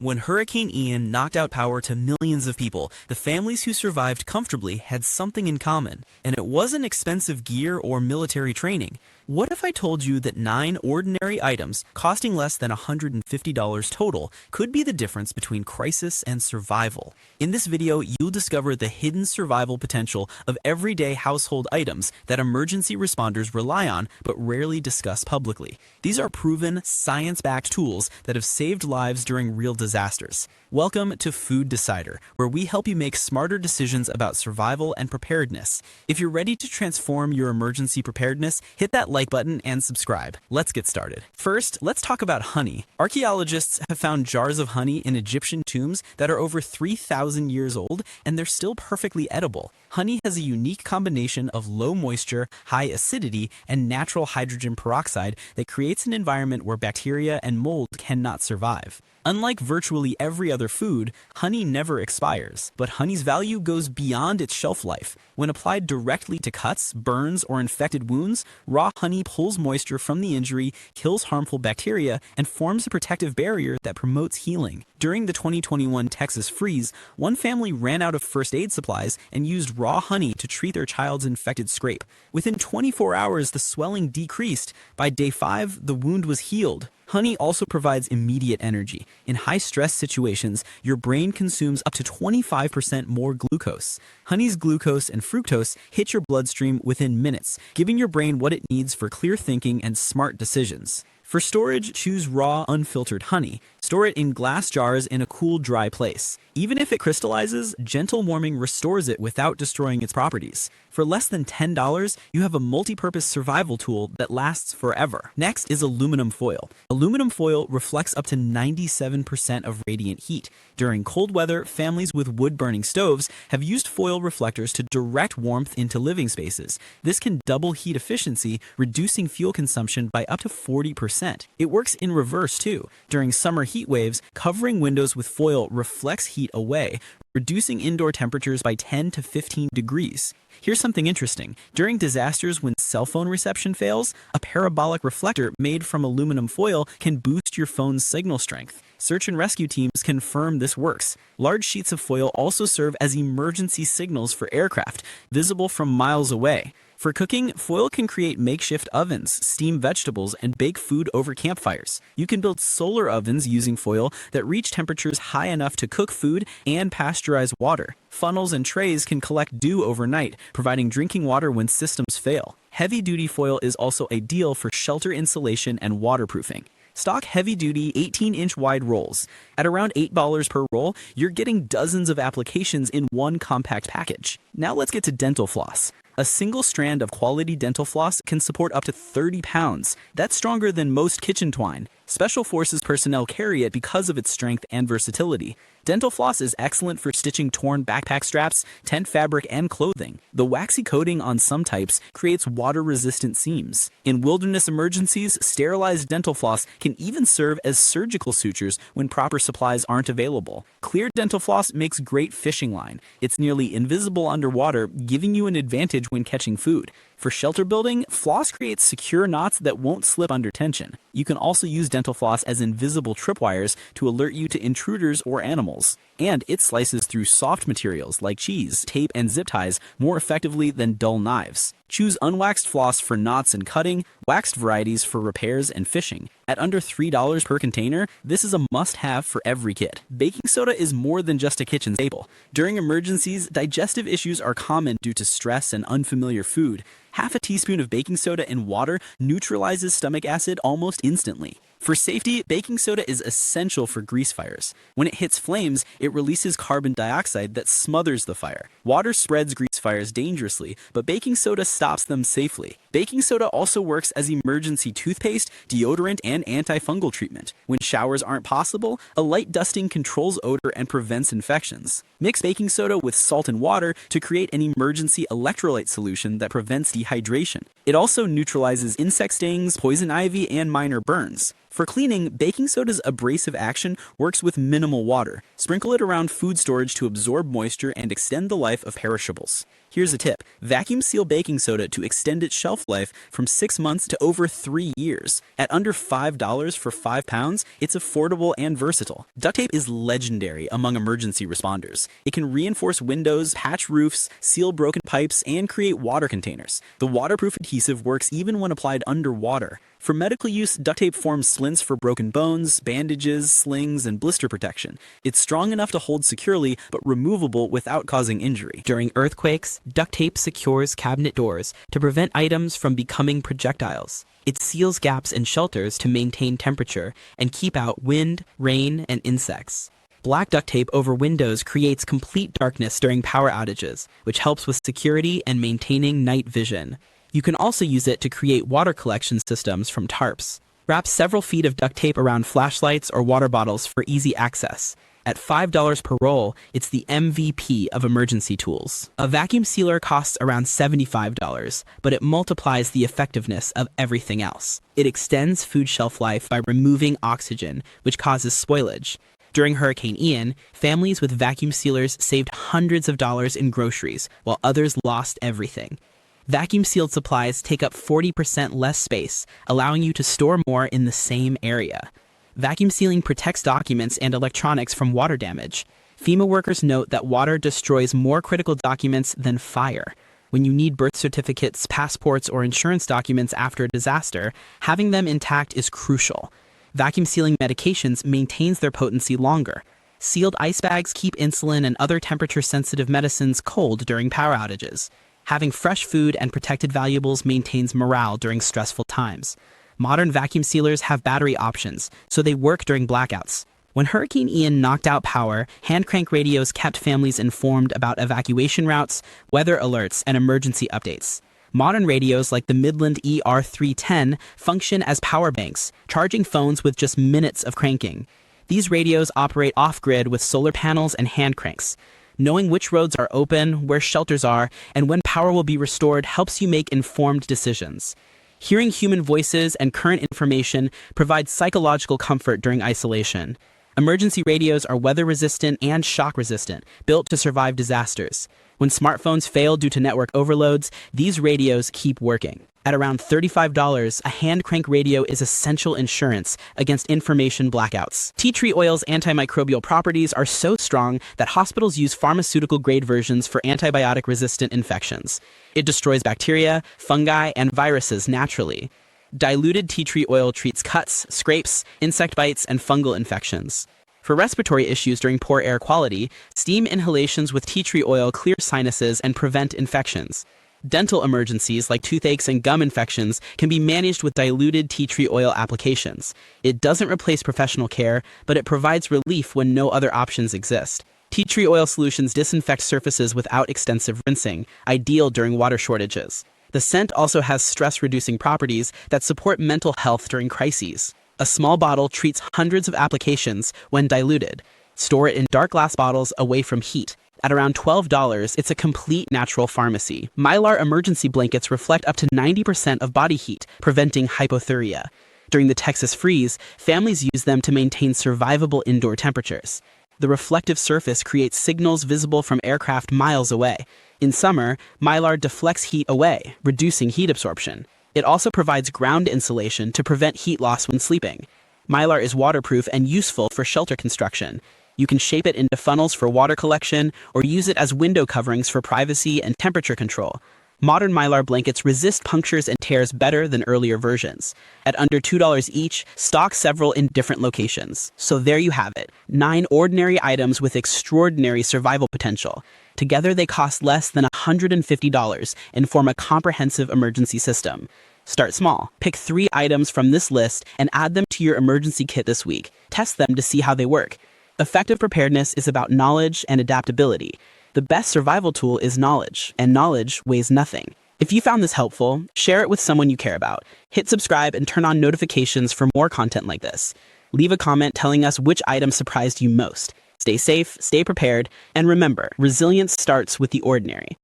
When Hurricane Ian knocked out power to millions of people, the families who survived comfortably had something in common, and it wasn't expensive gear or military training. What if I told you that 9 ordinary items, costing less than $150 total, could be the difference between crisis and survival? In this video, you'll discover the hidden survival potential of everyday household items that emergency responders rely on but rarely discuss publicly. These are proven, science-backed tools that have saved lives during real disasters. Welcome to Food Decider, where we help you make smarter decisions about survival and preparedness. If you're ready to transform your emergency preparedness, hit that like button and subscribe. Let's get started. First, let's talk about honey. Archaeologists have found jars of honey in Egyptian tombs that are over 3,000 years old, and they're still perfectly edible. Honey has a unique combination of low moisture, high acidity, and natural hydrogen peroxide that creates an environment where bacteria and mold cannot survive. Unlike virtually every other food, honey never expires, but honey's value goes beyond its shelf life. When applied directly to cuts, burns, or infected wounds, raw honey pulls moisture from the injury, kills harmful bacteria, and forms a protective barrier that promotes healing. During the 2021 Texas freeze, one family ran out of first aid supplies and used raw honey to treat their child's infected scrape. Within 24 hours, the swelling decreased. By day 5, the wound was healed. Honey also provides immediate energy. In high-stress situations, your brain consumes up to 25% more glucose. Honey's glucose and fructose hit your bloodstream within minutes, giving your brain what it needs for clear thinking and smart decisions. For storage, choose raw, unfiltered honey. Store it in glass jars in a cool, dry place. Even if it crystallizes, gentle warming restores it without destroying its properties. For less than $10, you have a multi-purpose survival tool that lasts forever. Next is aluminum foil. Aluminum foil reflects up to 97% of radiant heat. During cold weather, families with wood-burning stoves have used foil reflectors to direct warmth into living spaces. This can double heat efficiency, reducing fuel consumption by up to 40%. It works in reverse too. During summer heat waves, covering windows with foil reflects heat away, reducing indoor temperatures by 10 to 15 degrees. Here's something interesting. During disasters when cell phone reception fails, a parabolic reflector made from aluminum foil can boost your phone's signal strength. Search and rescue teams confirm this works. Large sheets of foil also serve as emergency signals for aircraft, visible from miles away. For cooking, foil can create makeshift ovens, steam vegetables, and bake food over campfires. You can build solar ovens using foil that reach temperatures high enough to cook food and pasteurize water. Funnels and trays can collect dew overnight, providing drinking water when systems fail. Heavy-duty foil is also ideal for shelter insulation and waterproofing. Stock heavy-duty 18-inch wide rolls. At around $8 per roll, you're getting dozens of applications in one compact package. Now let's get to dental floss. A single strand of quality dental floss can support up to 30 pounds. That's stronger than most kitchen twine. Special Forces personnel carry it because of its strength and versatility. Dental floss is excellent for stitching torn backpack straps, tent fabric, and clothing. The waxy coating on some types creates water-resistant seams. In wilderness emergencies, sterilized dental floss can even serve as surgical sutures when proper supplies aren't available. Clear dental floss makes great fishing line. It's nearly invisible underwater, giving you an advantage when catching food. For shelter building, floss creates secure knots that won't slip under tension. You can also use dental floss as invisible tripwires to alert you to intruders or animals. And it slices through soft materials like cheese, tape, and zip ties more effectively than dull knives. Choose unwaxed floss for knots and cutting, waxed varieties for repairs and fishing. At under $3 per container, this is a must-have for every kit. Baking soda is more than just a kitchen staple. During emergencies, digestive issues are common due to stress and unfamiliar food. Half a teaspoon of baking soda in water neutralizes stomach acid almost instantly. For safety, baking soda is essential for grease fires. When it hits flames, it releases carbon dioxide that smothers the fire. Water spreads grease fires dangerously, but baking soda stops them safely. Baking soda also works as emergency toothpaste, deodorant, and antifungal treatment. When showers aren't possible, a light dusting controls odor and prevents infections. Mix baking soda with salt and water to create an emergency electrolyte solution that prevents dehydration. It also neutralizes insect stings, poison ivy, and minor burns. For cleaning, baking soda's abrasive action works with minimal water. Sprinkle it around food storage to absorb moisture and extend the life of perishables. Here's a tip. Vacuum seal baking soda to extend its shelf life from 6 months to over 3 years. At under $5 for 5 pounds, it's affordable and versatile. Duct tape is legendary among emergency responders. It can reinforce windows, patch roofs, seal broken pipes, and create water containers. The waterproof adhesive works even when applied underwater. For medical use, duct tape forms splints for broken bones, bandages, slings, and blister protection. It's strong enough to hold securely, but removable without causing injury. During earthquakes, duct tape secures cabinet doors to prevent items from becoming projectiles. It seals gaps in shelters to maintain temperature and keep out wind, rain, and insects. Black duct tape over windows creates complete darkness during power outages, which helps with security and maintaining night vision. You can also use it to create water collection systems from tarps. Wrap several feet of duct tape around flashlights or water bottles for easy access. At $5 per roll, it's the MVP of emergency tools. A vacuum sealer costs around $75, but it multiplies the effectiveness of everything else. It extends food shelf life by removing oxygen, which causes spoilage. During Hurricane Ian, families with vacuum sealers saved hundreds of dollars in groceries, while others lost everything. Vacuum-sealed supplies take up 40% less space, allowing you to store more in the same area. Vacuum sealing protects documents and electronics from water damage. FEMA workers note that water destroys more critical documents than fire. When you need birth certificates, passports, or insurance documents after a disaster, having them intact is crucial. Vacuum sealing medications maintains their potency longer. Sealed ice bags keep insulin and other temperature-sensitive medicines cold during power outages. Having fresh food and protected valuables maintains morale during stressful times. Modern vacuum sealers have battery options, so they work during blackouts. When Hurricane Ian knocked out power, hand crank radios kept families informed about evacuation routes, weather alerts, and emergency updates. Modern radios like the Midland ER310 function as power banks, charging phones with just minutes of cranking. These radios operate off-grid with solar panels and hand cranks. Knowing which roads are open, where shelters are, and when power will be restored helps you make informed decisions. Hearing human voices and current information provides psychological comfort during isolation. Emergency radios are weather-resistant and shock-resistant, built to survive disasters. When smartphones fail due to network overloads, these radios keep working. At around $35, a hand crank radio is essential insurance against information blackouts. Tea tree oil's antimicrobial properties are so strong that hospitals use pharmaceutical-grade versions for antibiotic-resistant infections. It destroys bacteria, fungi, and viruses naturally. Diluted tea tree oil treats cuts, scrapes, insect bites, and fungal infections. For respiratory issues during poor air quality, steam inhalations with tea tree oil clear sinuses and prevent infections. Dental emergencies like toothaches and gum infections can be managed with diluted tea tree oil applications. It doesn't replace professional care, but it provides relief when no other options exist. Tea tree oil solutions disinfect surfaces without extensive rinsing, ideal during water shortages. The scent also has stress-reducing properties that support mental health during crises. A small bottle treats hundreds of applications when diluted. Store it in dark glass bottles away from heat. At around $12, it's a complete natural pharmacy. Mylar emergency blankets reflect up to 90% of body heat, preventing hypothermia. During the Texas freeze, families use them to maintain survivable indoor temperatures. The reflective surface creates signals visible from aircraft miles away. In summer, Mylar deflects heat away, reducing heat absorption. It also provides ground insulation to prevent heat loss when sleeping. Mylar is waterproof and useful for shelter construction. You can shape it into funnels for water collection or use it as window coverings for privacy and temperature control. Modern Mylar blankets resist punctures and tears better than earlier versions. At under $2 each, stock several in different locations. So there you have it, 9 ordinary items with extraordinary survival potential. Together they cost less than $150 and form a comprehensive emergency system. Start small. Pick 3 items from this list and add them to your emergency kit this week. Test them to see how they work. Effective preparedness is about knowledge and adaptability. The best survival tool is knowledge, and knowledge weighs nothing. If you found this helpful, share it with someone you care about. Hit subscribe and turn on notifications for more content like this. Leave a comment telling us which item surprised you most. Stay safe, stay prepared, and remember, resilience starts with the ordinary.